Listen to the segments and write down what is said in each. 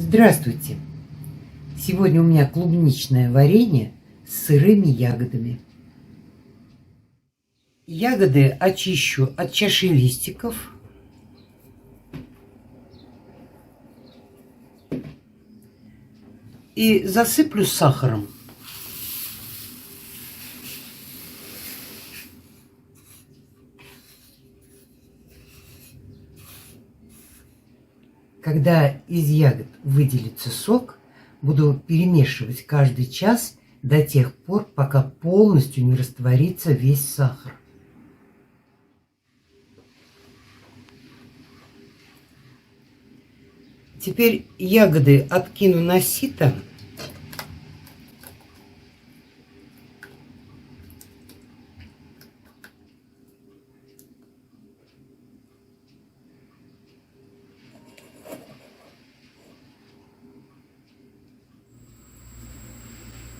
Здравствуйте! Сегодня у меня клубничное варенье с сырыми ягодами. Ягоды очищу от чаши листиков. И засыплю сахаром. Когда из ягод выделится сок, буду перемешивать каждый час до тех пор, пока полностью не растворится весь сахар. Теперь ягоды откину на сито.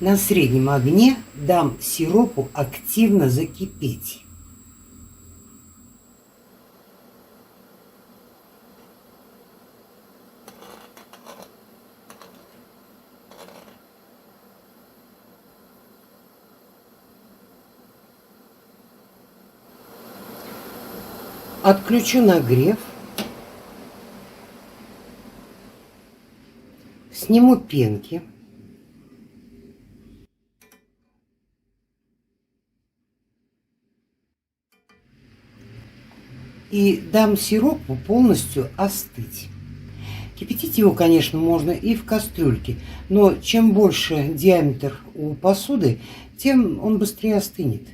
На среднем огне дам сиропу активно закипеть. Отключу нагрев. Сниму пенки. И дам сиропу полностью остыть. Кипятить его, конечно, можно и в кастрюльке, но чем больше диаметр у посуды, тем он быстрее остынет.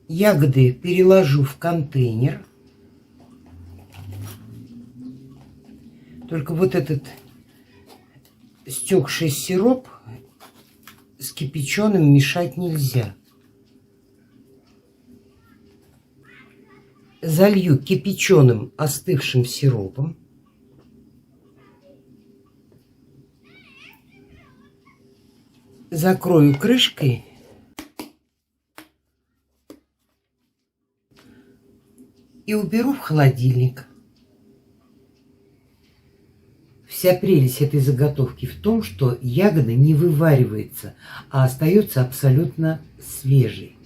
Ягоды переложу в контейнер. Только вот этот стекший сироп с кипяченым мешать нельзя. Залью кипяченым остывшим сиропом. Закрою крышкой. И уберу в холодильник. Вся прелесть этой заготовки в том, что ягода не вываривается, а остается абсолютно свежей.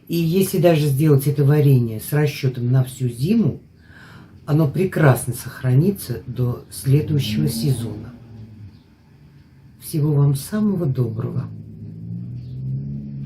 И если даже сделать это варенье с расчетом на всю зиму, оно прекрасно сохранится до следующего сезона. Всего вам самого доброго!